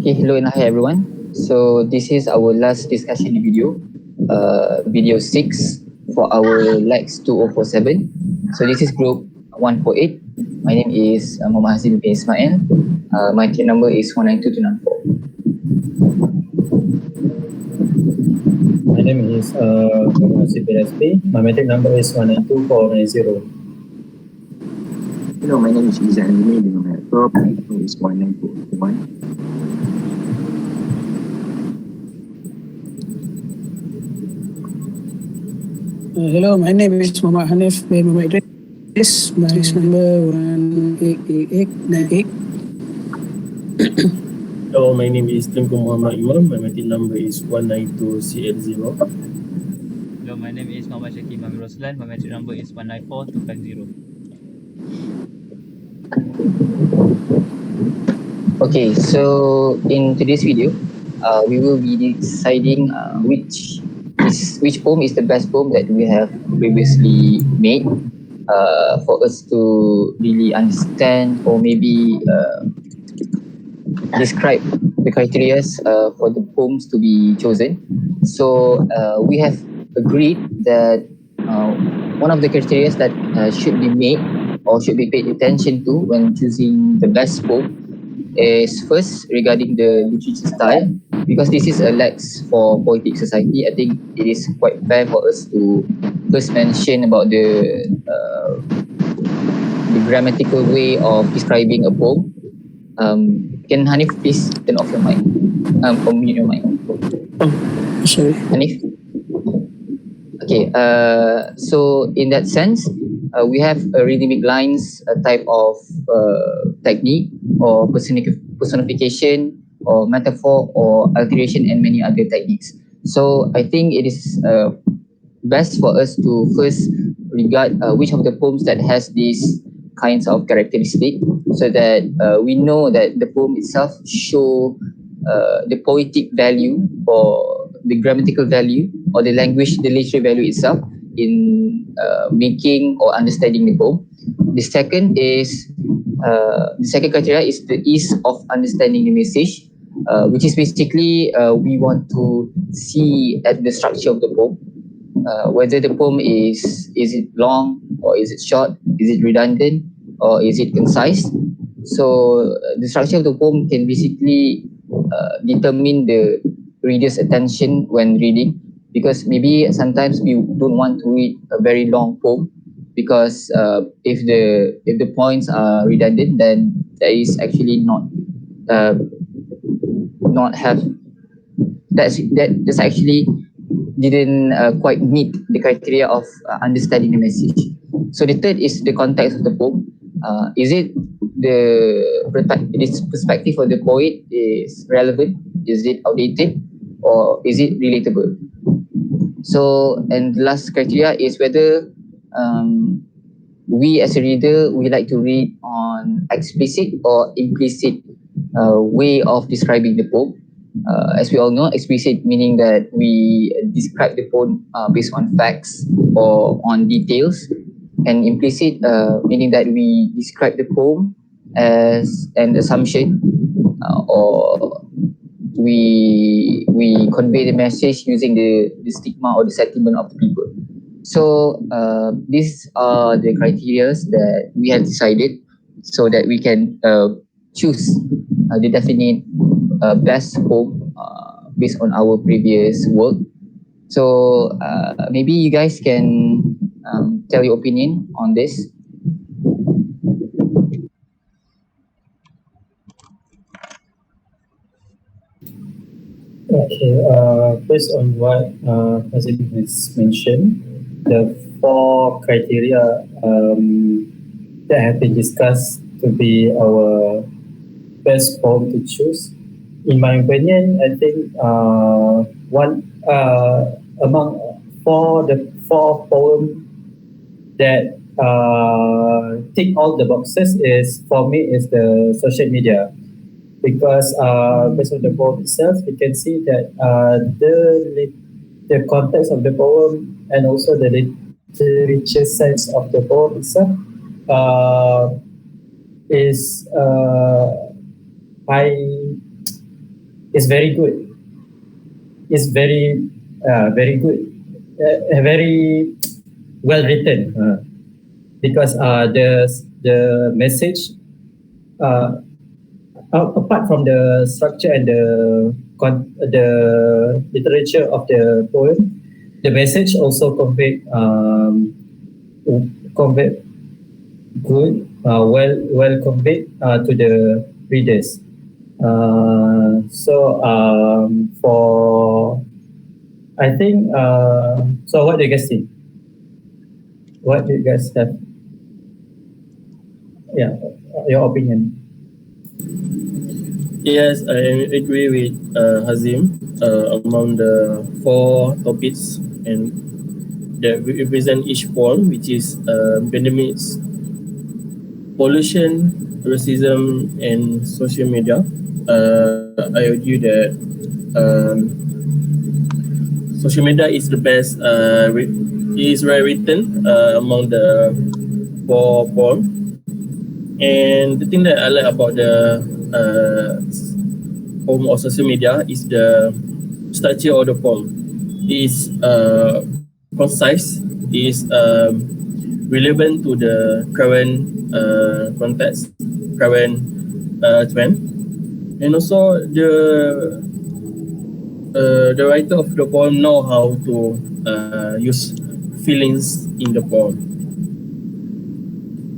Okay, hello and hi everyone. So this is our last discussion video, video 6 for our LAX 2047. So this is group 148. My name is Muhammad Hazim bin Ismail. My team number is 192294. My name is Muhammad Hazim bin Ismail. My metric number is 192490. Hello, my name is Izzat dengan my laptop. My number is 1941. Hello, my name is Muhammad Hanif bin Idris. My number 188898. Hello, my name is Tengku Muhammad Iman. My metric number is 192CL0. Hello, my name is Muhammad Syakir bin Roslan. My metric number is 194250. Okay, so in today's video, we will be deciding which poem is the best poem that we have previously made for us to really understand or maybe describe the criteria for the poems to be chosen. So we have agreed that one of the criteria that should be made or should be paid attention to when choosing the best poem is first regarding the literature style, because this is a LAX for Poetic Society. I think it is quite fair for us to first mention about the grammatical way of describing a poem. Can Hanif please turn off your mic? Or mute your mic. Sorry. Hanif? Okay, so in that sense, we have a rhythmic lines, a type of technique or personification or metaphor or alteration and many other techniques. So I think it is best for us to first regard which of the poems that has these kinds of characteristics, so that we know that the poem itself show the poetic value or the grammatical value or the language, the literary value itself in making or understanding the poem. The second criteria is the ease of understanding the message, which is basically we want to see at the structure of the poem, whether the poem is it long or is it short, is it redundant or is it concise. So the structure of the poem can basically determine the reader's attention when reading, because maybe sometimes we don't want to read a very long poem, because if the points are redundant, then that is actually not have that's actually didn't quite meet the criteria of understanding the message. So the third is the context of the poem. Is it this perspective of the poet is relevant? Is it outdated, or is it relatable? So, and the last criteria is whether we as a reader, we like to read on explicit or implicit way of describing the poem. As we all know, explicit meaning that we describe the poem based on facts or on details, and implicit meaning that we describe the poem as an assumption or we convey the message using the stigma or the sentiment of the people. So these are the criteria that we have decided, so that we can choose the definite best poem based on our previous work. So maybe you guys can tell your opinion on this. Okay, based on what Hazim has mentioned, the 4 criteria that have been discussed to be our best poem to choose. In my opinion, I think one among the four poems that tick all the boxes is, for me, is the social media. Because based on the poem itself, we can see that the context of the poem and also the literature sense of the poem itself is is very good. It's very good, very well written, because the message, uh, apart from the structure and the literature of the poem, the message also conveyed good, well conveyed to the readers. For I think, so what do you guys think? What do you guys have? Yeah, your opinion. Yes, I agree with Hazim. Among the four topics and that represent each poem, which is pandemics, pollution, racism, and social media. I argue that social media is the best. Is well written among the four poems. And the thing that I like about the poem or social media is the structure of the poem. It is concise, it is relevant to the current context, current trend, and also the writer of the poem know how to use feelings in the poem.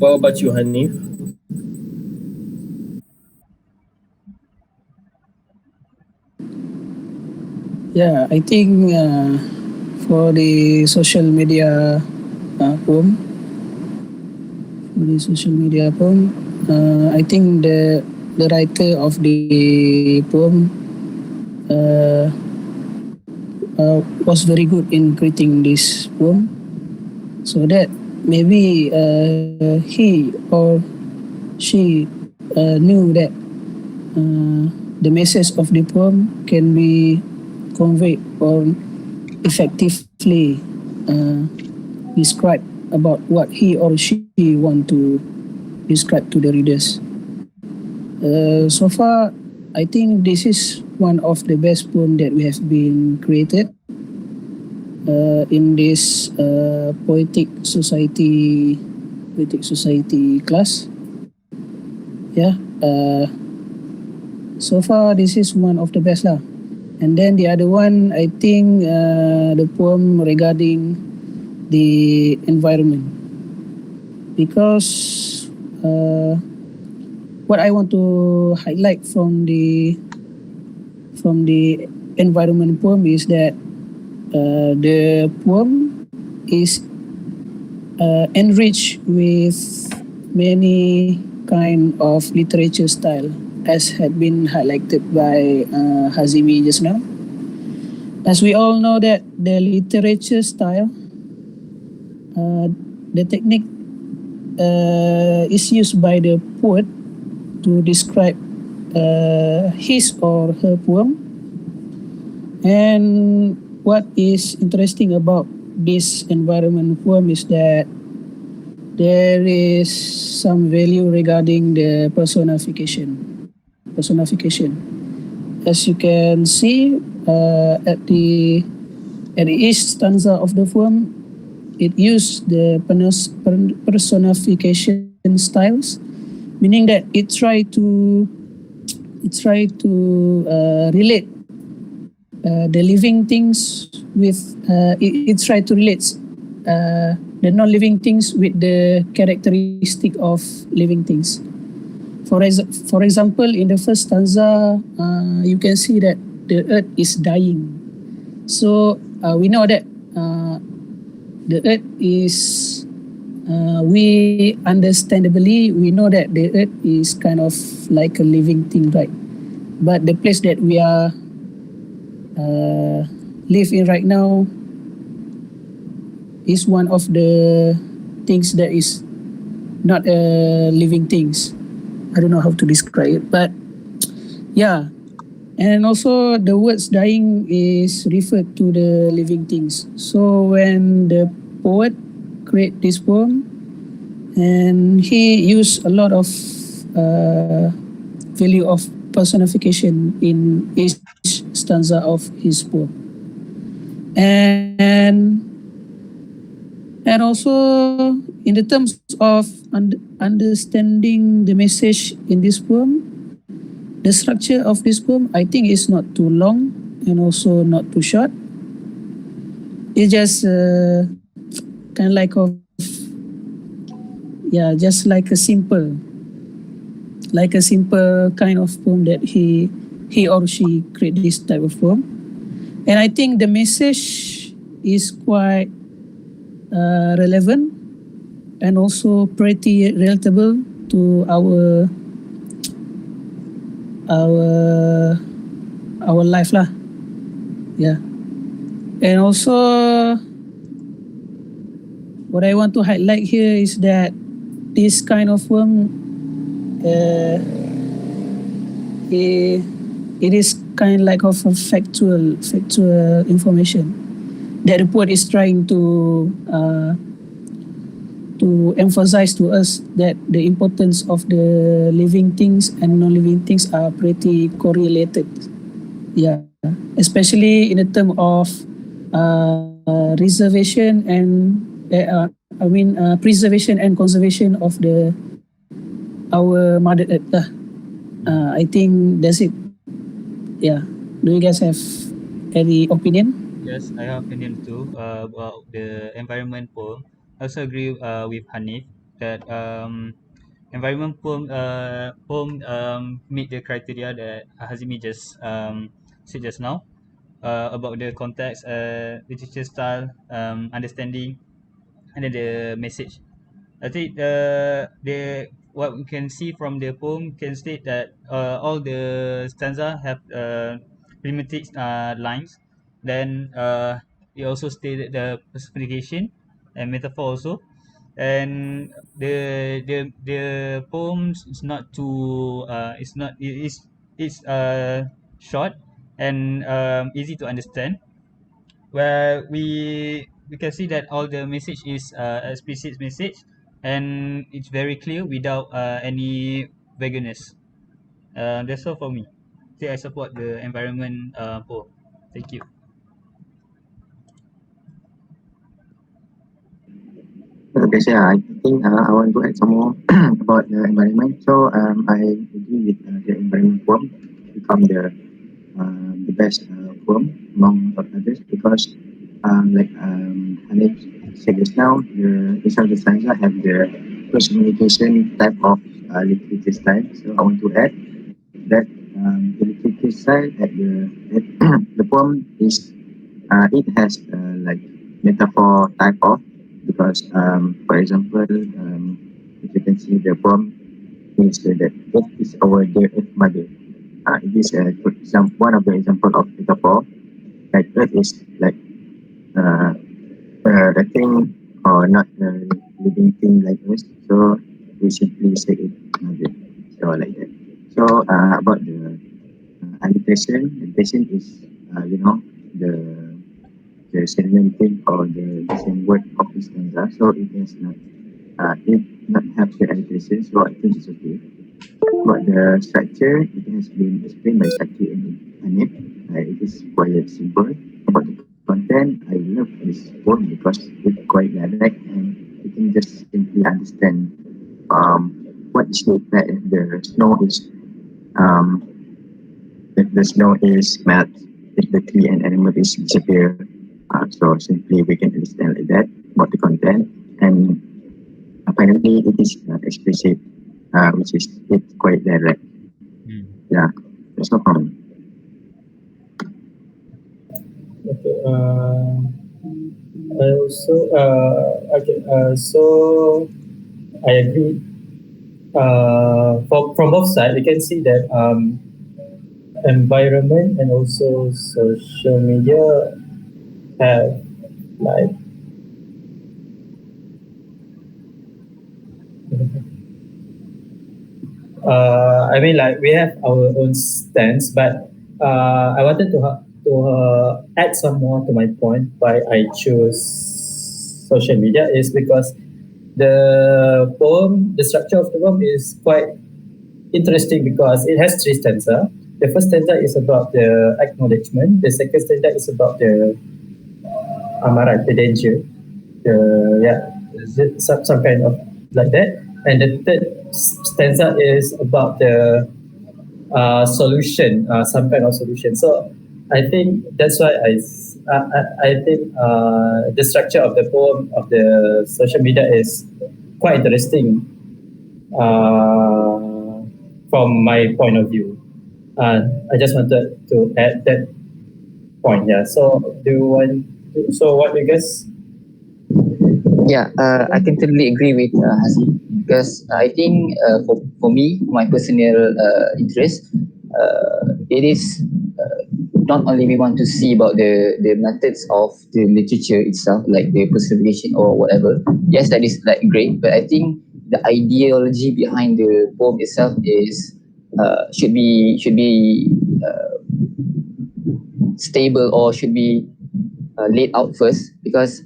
What about you, Hanif? Yeah, I think for the social media poem, I think the writer of the poem was very good in creating this poem, so that maybe he or she knew that the message of the poem can be conveyed or effectively describe about what he or she want to describe to the readers. So far, I think this is one of the best poem that we have been created in this poetic society class. Yeah. So far, this is one of the best lah. And then the other one, I think the poem regarding the environment, because what I want to highlight from the environment poem is that the poem is enriched with many kind of literature style, as had been highlighted by Hazimi just now. As we all know that the literature style, the technique is used by the poet to describe his or her poem. And what is interesting about this environment poem is that there is some value regarding the personification. As you can see at the each stanza of the poem, it used the personification styles, meaning that it try to relate the living things with it try to relate the non-living things with the characteristic of living things. For example, in the first stanza, you can see that the earth is dying. So we know that the earth is, we understandably, we know that the earth is kind of like a living thing, right? But the place that we are live in right now is one of the things that is not living things. I don't know how to describe it, but yeah. And also the words dying is referred to the living things. So when the poet create this poem, and he used a lot of value of personification in each stanza of his poem. And also in the terms of understanding the message in this poem, the structure of this poem I think is not too long and also not too short. It's just kind of just like a simple kind of poem that he or she create this type of poem. And I think the message is quite relevant and also pretty relatable to our life lah. Yeah. And also what I want to highlight here is that this kind of poem it is kind like of a factual information that the poet is trying to emphasize to us that the importance of the living things and non-living things are pretty correlated. Yeah, especially in the term of reservation and preservation and conservation of our Mother Earth. I think that's it. Yeah. Do you guys have any opinion? Yes, I have opinion too about the environment poem. I also agree with Hanif that environment poem meet the criteria that Hazimi just said just now about the context, literature style, understanding, and then the message. I think the what we can see from the poem can state that all the stanza have limited lines. Then it also stated the personification and metaphor also, and the poems is not too it's not it is it's short and easy to understand, where we can see that all the message is explicit message and it's very clear without any vagueness. That's all for me. So I support the environment poem. Thank you. Okay, so yeah, I think I want to add some more about the environment. So I agree with the environment poem become the best poem among others because Hanif said just now, some of the stanza have the communication type of literature style. So I want to add that the literature style at the poem is it has like metaphor type of because for example if you can see the poem is that Earth is our dear Earth mother. It is one of the example of metaphor. Like Earth is like a thing or not a living thing like us. So we simply say it mother. So like that. So about the alliteration is the synonym thing or the same word of the stanza. So it not have the alliteration. So I think it's okay. But the structure, it has been explained by Syakir and Hanif. It is quite simple. About the content, I love this poem because it's quite direct and you can just simply understand what is the that the snow is if the snow is melt, if the tree and animal is disappear. So simply we can understand like that about the content. And apparently it is not explicit, which is it's quite direct. Yeah, that's no problem. Okay. I also so I agree. From both sides, we can see that environment and also social media have like I mean like we have our own stance, but I wanted to add some more to my point why I choose social media is because the structure of the poem is quite interesting because it has three stanza. The first stanza is about the acknowledgement. The second stanza is about the amarat, the danger. Some kind of like that. And the third stanza is about the solution, some kind of solution. So I think that's why I think the structure of the poem of the social media is quite interesting from my point of view. I just wanted to add that point. Yeah. So do you want? So what do you guys? Yeah, I can totally agree with Hazim because I think for me, my personal interest, it is not only we want to see about the methods of the literature itself, like the personification or whatever. Yes, that is like great, but I think the ideology behind the poem itself is should be stable or should be laid out first because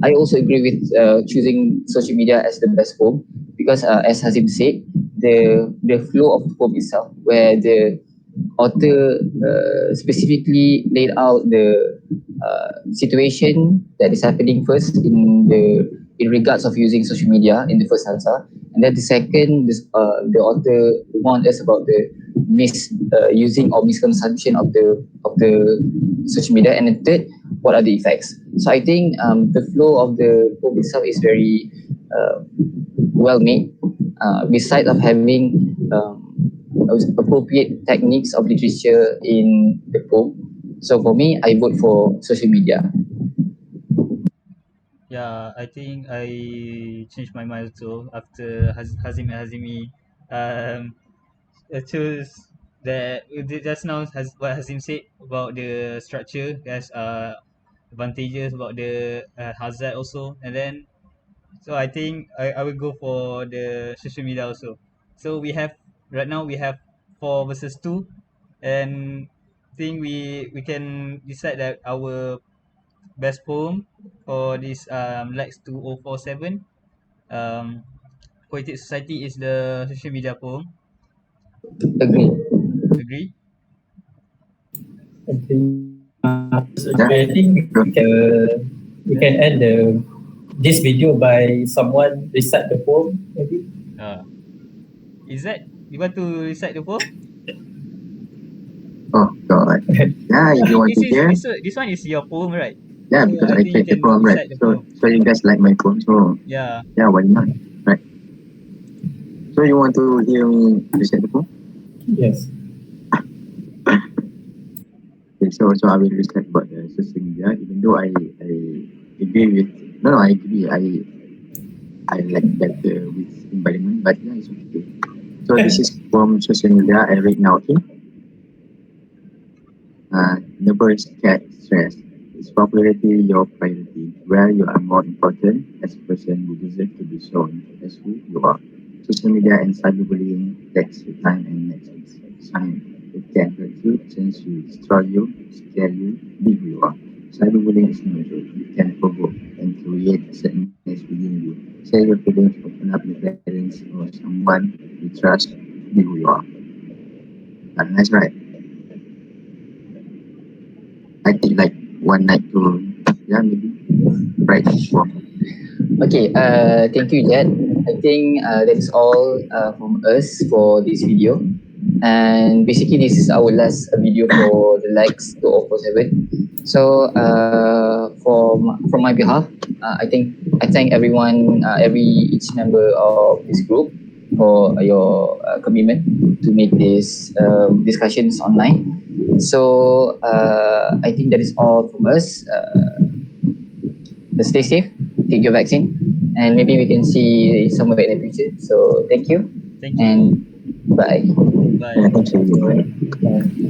I also agree with choosing social media as the best form because as Hazim said, the flow of the poem itself, where the author specifically laid out the situation that is happening first in regards of using social media in the first stanza, and then the second, the author warned us about the using or misconsumption of the social media, and the third, what are the effects. So I think the flow of the poem itself is very well made. Besides of having appropriate techniques of literature in the poem. So for me, I vote for social media. Yeah, I think I changed my mind also after Hazim and Hazimi choose that just now has what Hazim said about the structure. There's advantages about the hazard also, and then so I think I will go for the social media also. So we have right now we have 4 versus 2, and think we can decide that our best poem for this LAX 2047 um Poetic Society is the social media poem. Agree. Agree? Okay. Yeah, I think sure. we can end this video by someone recite the poem, maybe. Izzat, you want to recite the poem? Oh God. Yeah, I if you think want to hear, this one is your poem, right? yeah, So because I I think you played the can poem, right? recite the So poem. so you guys like my poem, so Yeah. yeah, why not? Right. So you want to hear me recite the poem? Yes. Okay, so I will recite about the social media, even though I agree with I agree. I like better with environment, but yeah, it's okay. So this is from social media. I read now. Okay. Never get stressed. Is popularity your priority? Where you are more important as a person, you deserve to be shown as who you are. Social media and cyberbullying takes your time and makes it shine. It can hurt you, change you, destroy you, scare you, be who you are. Cyberbullying is no joke. It can provoke and create sadness within you. Share your feelings, open up your parents or someone you trust, be who you are. That's right. I think like one night to maybe write this one. Okay, thank you, Jed. I think that is all from us for this video. And basically, this is our last video for the likes 2047. So, from my behalf, I thank everyone, each member of this group for your commitment to make these discussions online. So, I think that is all from us. Stay safe, take your vaccine, and maybe we can see somewhere in the future. So thank you Thank you. and bye. Bye. Thank you.